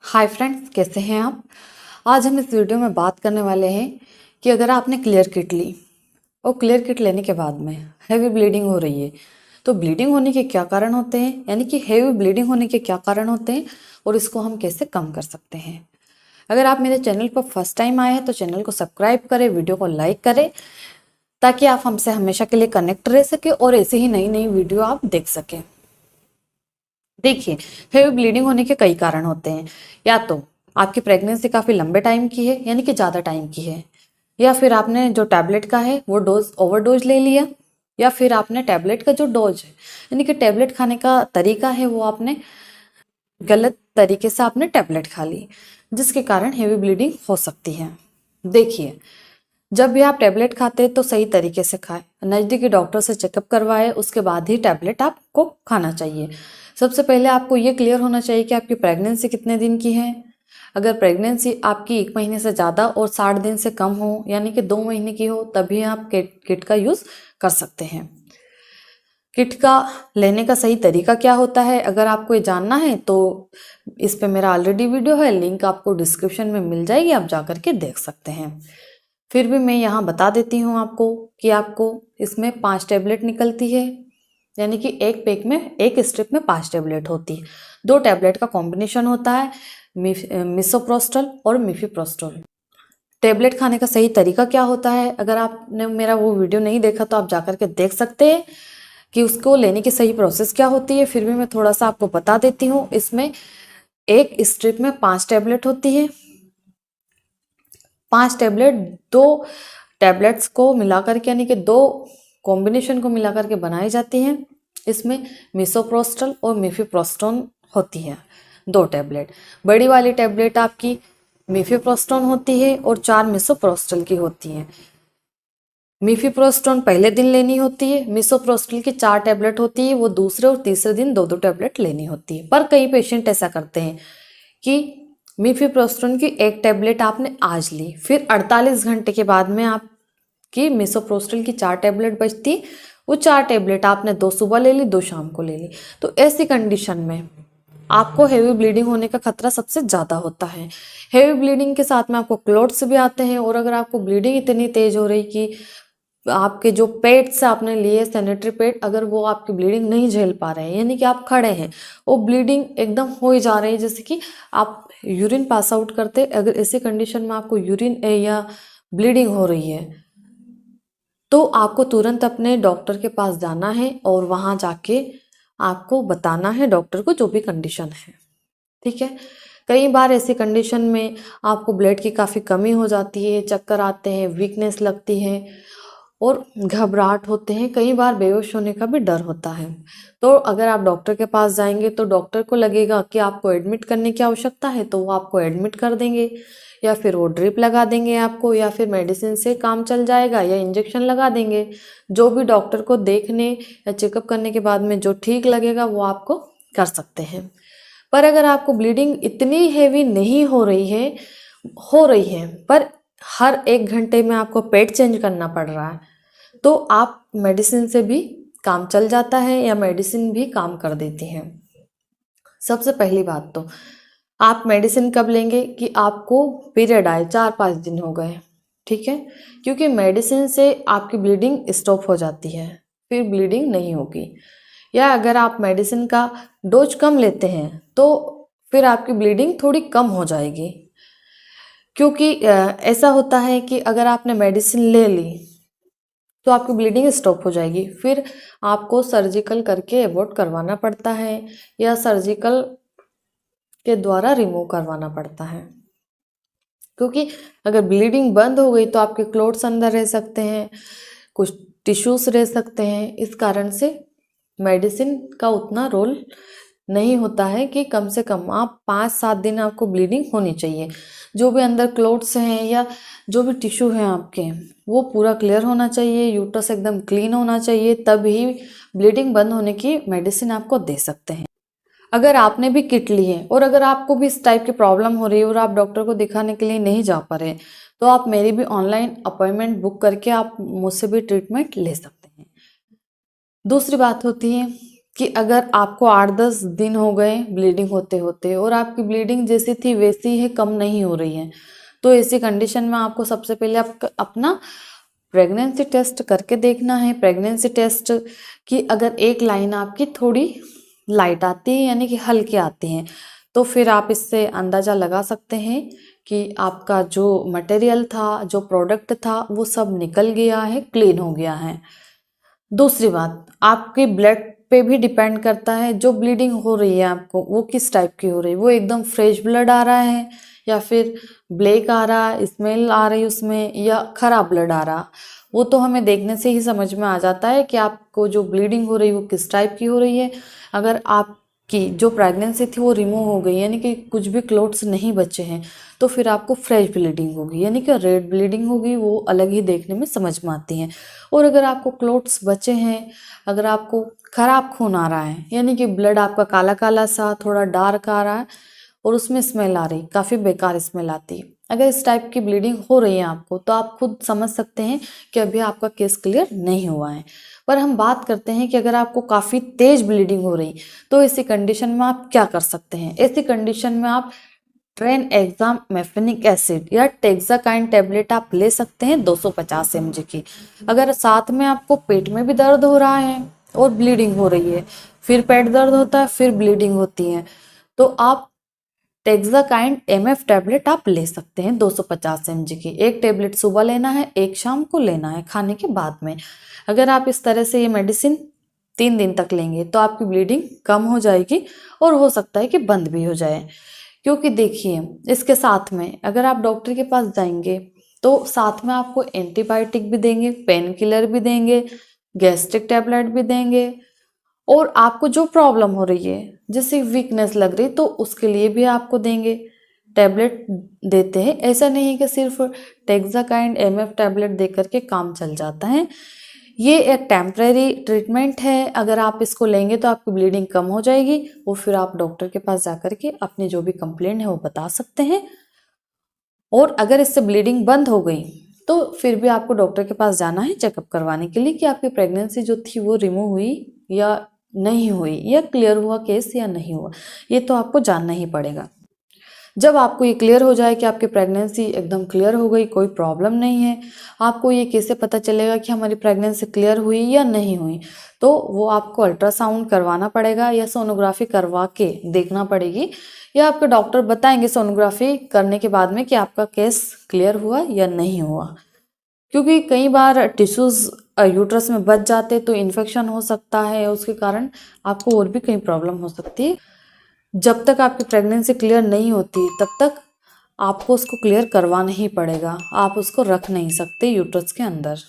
Hi friends, कैसे हैं आप। आज हम इस वीडियो में बात करने वाले हैं कि अगर आपने क्लियर किट ली और क्लियर किट लेने के बाद में हैवी ब्लीडिंग हो रही है तो ब्लीडिंग होने के क्या कारण होते हैं, यानी कि हैवी ब्लीडिंग होने के क्या कारण होते हैं और इसको हम कैसे कम कर सकते हैं। अगर आप मेरे चैनल पर फर्स्ट टाइम आए हैं तो चैनल को सब्सक्राइब करें, वीडियो को लाइक करें ताकि आप हमसे हमेशा के लिए कनेक्ट रह सके और ऐसे ही नई नई वीडियो आप देख सकें। देखिए, हेवी ब्लीडिंग होने के कई कारण होते हैं। या तो आपकी प्रेगनेंसी काफ़ी लंबे टाइम की है, यानी कि ज़्यादा टाइम की है, या फिर आपने जो टैबलेट का है वो डोज ओवरडोज ले लिया, या फिर आपने टैबलेट का जो डोज है यानी कि टैबलेट खाने का तरीका है वो आपने गलत तरीके से आपने टैबलेट खा ली, जिसके कारण हेवी ब्लीडिंग हो सकती है। देखिए, जब भी आप टैबलेट खाते हैं तो सही तरीके से खाएं, नज़दीकी डॉक्टर से चेकअप करवाएं, उसके बाद ही टैबलेट आपको खाना चाहिए। सबसे पहले आपको ये क्लियर होना चाहिए कि आपकी प्रेगनेंसी कितने दिन की है। अगर प्रेगनेंसी आपकी 1 महीने से ज़्यादा और 60 दिन से कम हो, यानी कि 2 महीने की हो, तभी आप किट का यूज़ कर सकते हैं। किट का लेने का सही तरीका क्या होता है, अगर आपको ये जानना है तो इस पे मेरा ऑलरेडी वीडियो है, लिंक आपको डिस्क्रिप्शन में मिल जाएगी, आप जा करके देख सकते हैं। फिर भी मैं यहाँ बता देती हूँ आपको कि आपको इसमें 5 टैबलेट निकलती है, यानी कि एक पैक में, एक स्ट्रिप में 5 टैबलेट होती है। 2 टैबलेट का कॉम्बिनेशन होता है, मिसोप्रोस्टल और मिफिप्रोस्टल। टैबलेट खाने का सही तरीका क्या होता है, अगर आपने मेरा वो वीडियो नहीं देखा तो आप जाकर के देख सकते हैं कि उसको लेने की सही प्रोसेस क्या होती है। फिर भी मैं थोड़ा सा आपको बता देती हूँ। इसमें एक स्ट्रिप में 5 टैबलेट होती है। 5 टैबलेट, 2 टैबलेट्स को मिलाकर के, यानी कि 2 कॉम्बिनेशन को मिलाकर के बनाई जाती हैं। इसमें मिसोप्रोस्टल और मिफिप्रोस्टोन होती है। 2 टैबलेट, बड़ी वाली टैबलेट आपकी मिफिप्रोस्टोन होती है और 4 मिसोप्रोस्टल की होती है। मिफिप्रोस्टोन पहले दिन लेनी होती है, मिसोप्रोस्टल की 4 टैबलेट होती है, वो दूसरे और तीसरे दिन 2-2 टैबलेट लेनी होती है। पर कई पेशेंट ऐसा करते हैं कि मिफिप्रोस्टोन की 1 टैबलेट आपने आज ली, फिर 48 घंटे के बाद में आपकी मिसोप्रोस्टल की 4 टैबलेट बचती, वो 4 टैबलेट आपने 2 सुबह ले ली, 2 शाम को ले ली। तो ऐसी कंडीशन में आपको हेवी ब्लीडिंग होने का खतरा सबसे ज़्यादा होता है। हेवी ब्लीडिंग के साथ में आपको क्लोट्स भी आते हैं, और अगर आपको ब्लीडिंग इतनी तेज हो रही कि आपके जो पेड्स आपने लिए सैनिटरी पैड, अगर वो आपकी ब्लीडिंग नहीं झेल पा रहे हैं, यानी कि आप खड़े हैं, वो ब्लीडिंग एकदम हो ही जा रही है, जैसे कि आप यूरिन पास आउट करते, अगर ऐसी कंडीशन में आपको यूरिन या ब्लीडिंग हो रही है तो आपको तुरंत अपने डॉक्टर के पास जाना है और वहाँ जाके आपको बताना है डॉक्टर को जो भी कंडीशन है। ठीक है। कई बार ऐसी कंडीशन में आपको ब्लड की काफ़ी कमी हो जाती है, चक्कर आते हैं, वीकनेस लगती है और घबराहट होते हैं, कई बार बेहोश होने का भी डर होता है। तो अगर आप डॉक्टर के पास जाएंगे तो डॉक्टर को लगेगा कि आपको एडमिट करने की आवश्यकता है, तो वो आपको एडमिट कर देंगे, या फिर वो ड्रिप लगा देंगे आपको, या फिर मेडिसिन से काम चल जाएगा, या इंजेक्शन लगा देंगे। जो भी डॉक्टर को देखने या चेकअप करने के बाद में जो ठीक लगेगा वो आपको कर सकते हैं। पर अगर आपको ब्लीडिंग इतनी हैवी नहीं हो रही है पर हर 1 घंटे में आपको पैड चेंज करना पड़ रहा है, तो आप मेडिसिन से भी काम चल जाता है, या मेडिसिन भी काम कर देती है। सबसे पहली बात तो आप मेडिसिन कब लेंगे कि आपको पीरियड आए, 4-5 दिन हो गए, ठीक है, क्योंकि मेडिसिन से आपकी ब्लीडिंग स्टॉप हो जाती है, फिर ब्लीडिंग नहीं होगी। या अगर आप मेडिसिन का डोज कम लेते हैं तो फिर आपकी ब्लीडिंग थोड़ी कम हो जाएगी, क्योंकि ऐसा होता है कि अगर आपने मेडिसिन ले ली तो आपकी ब्लीडिंग स्टॉप हो जाएगी, फिर आपको सर्जिकल करके अबॉर्ट करवाना पड़ता है, या सर्जिकल के द्वारा रिमूव करवाना पड़ता है। क्योंकि अगर ब्लीडिंग बंद हो गई तो आपके क्लोट्स अंदर रह सकते हैं, कुछ टिश्यूज रह सकते हैं, इस कारण से मेडिसिन का उतना रोल नहीं होता है कि कम से कम आप 5-7 दिन आपको ब्लीडिंग होनी चाहिए। जो भी अंदर क्लोट्स हैं या जो भी टिश्यू हैं आपके, वो पूरा क्लियर होना चाहिए, यूट्रस एकदम क्लीन होना चाहिए, तभी ब्लीडिंग बंद होने की मेडिसिन आपको दे सकते हैं। अगर आपने भी किट ली है और अगर आपको भी इस टाइप की प्रॉब्लम हो रही है और आप डॉक्टर को दिखाने के लिए नहीं जा पा रहे, तो आप मेरी भी ऑनलाइन अपॉइंटमेंट बुक करके आप मुझसे भी ट्रीटमेंट ले सकते हैं। दूसरी बात होती है कि अगर आपको 8-10 दिन हो गए ब्लीडिंग होते होते और आपकी ब्लीडिंग जैसी थी वैसी है, कम नहीं हो रही है, तो ऐसी कंडीशन में आपको सबसे पहले अपना प्रेगनेंसी टेस्ट करके देखना है। प्रेगनेंसी टेस्ट की अगर एक लाइन आपकी थोड़ी लाइट आती है यानी कि हल्की आती हैं, तो फिर आप इससे अंदाज़ा लगा सकते हैं कि आपका जो मटेरियल था, जो प्रोडक्ट था, वो सब निकल गया है, क्लीन हो गया है। दूसरी बात, आपके ब्लड पे भी डिपेंड करता है, जो ब्लीडिंग हो रही है आपको वो किस टाइप की हो रही है। वो एकदम फ्रेश ब्लड आ रहा है या फिर ब्लैक आ रहा है, स्मेल आ रही है उसमें, या खराब ब्लड आ रहा, वो तो हमें देखने से ही समझ में आ जाता है कि आपको जो ब्लीडिंग हो रही है वो किस टाइप की हो रही है। अगर आपकी जो प्रेगनेंसी थी वो रिमूव हो गई यानी कि कुछ भी क्लोट्स नहीं बचे हैं, तो फिर आपको फ्रेश ब्लीडिंग होगी यानी कि रेड ब्लीडिंग होगी, वो अलग ही देखने में समझ में आती हैं। और अगर आपको क्लोट्स बचे हैं, अगर आपको खराब खून आ रहा है यानी कि ब्लड आपका काला काला सा थोड़ा डार्क आ रहा है और उसमें स्मेल आ रही, काफ़ी बेकार स्मेल आती है, अगर इस टाइप की ब्लीडिंग हो रही है आपको, तो आप खुद समझ सकते हैं कि अभी आपका केस क्लियर नहीं हुआ है। पर हम बात करते हैं कि अगर आपको काफ़ी तेज ब्लीडिंग हो रही, तो ऐसी कंडीशन में आप क्या कर सकते हैं। ऐसी कंडीशन में आप ट्रेन एग्जाम मेफेनिक एसिड या टेक्साकाइन टेबलेट आप ले सकते हैं 250 mg की। अगर साथ में आपको पेट में भी दर्द हो रहा है और ब्लीडिंग हो रही है, फिर पेट दर्द होता है, फिर ब्लीडिंग होती है, तो आप टेक्साकाइन MF टैबलेट आप ले सकते हैं 250 mg की। एक टैबलेट सुबह लेना है, एक शाम को लेना है खाने के बाद में। अगर आप इस तरह से ये मेडिसिन 3 दिन तक लेंगे तो आपकी ब्लीडिंग कम हो जाएगी और हो सकता है कि बंद भी हो जाए। क्योंकि देखिए, इसके साथ में अगर आप डॉक्टर के पास जाएंगे तो साथ में आपको एंटीबायोटिक भी देंगे, पेन किलर भी देंगे, गैस्ट्रिक टैबलेट भी देंगे, और आपको जो प्रॉब्लम हो रही है जैसे वीकनेस लग रही तो उसके लिए भी आपको देंगे, टैबलेट देते हैं। ऐसा नहीं है कि सिर्फ टेक्साकाइन MF टैबलेट दे करके काम चल जाता है। ये एक टेम्परेरी ट्रीटमेंट है, अगर आप इसको लेंगे तो आपकी ब्लीडिंग कम हो जाएगी और फिर आप डॉक्टर के पास जाकर के अपनी जो भी कंप्लेंट है वो बता सकते हैं। और अगर इससे ब्लीडिंग बंद हो गई तो फिर भी आपको डॉक्टर के पास जाना है चेकअप करवाने के लिए कि आपकी प्रेगनेंसी जो थी वो रिमूव हुई या नहीं हुई, या क्लियर हुआ केस या नहीं हुआ, ये तो आपको जानना ही पड़ेगा। जब आपको ये क्लियर हो जाए कि आपकी प्रेगनेंसी एकदम क्लियर हो गई, कोई प्रॉब्लम नहीं है, आपको ये कैसे पता चलेगा कि हमारी प्रेगनेंसी क्लियर हुई या नहीं हुई, तो वो आपको अल्ट्रासाउंड करवाना पड़ेगा या सोनोग्राफी करवा के देखना पड़ेगी, या आपके डॉक्टर बताएंगे सोनोग्राफी करने के बाद में कि आपका केस क्लियर हुआ या नहीं हुआ। क्योंकि कई बार टिश्यूज़ यूट्रस में बच जाते तो इन्फेक्शन हो सकता है, उसके कारण आपको और भी कई प्रॉब्लम हो सकती है। जब तक आपकी प्रेगनेंसी क्लियर नहीं होती तब तक आपको उसको क्लियर करवाना ही पड़ेगा, आप उसको रख नहीं सकते यूट्रस के अंदर।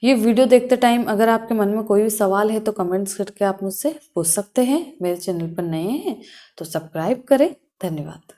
ये वीडियो देखते टाइम अगर आपके मन में कोई भी सवाल है तो कमेंट्स करके आप मुझसे पूछ सकते हैं। मेरे चैनल पर नए हैं तो सब्सक्राइब करें। धन्यवाद।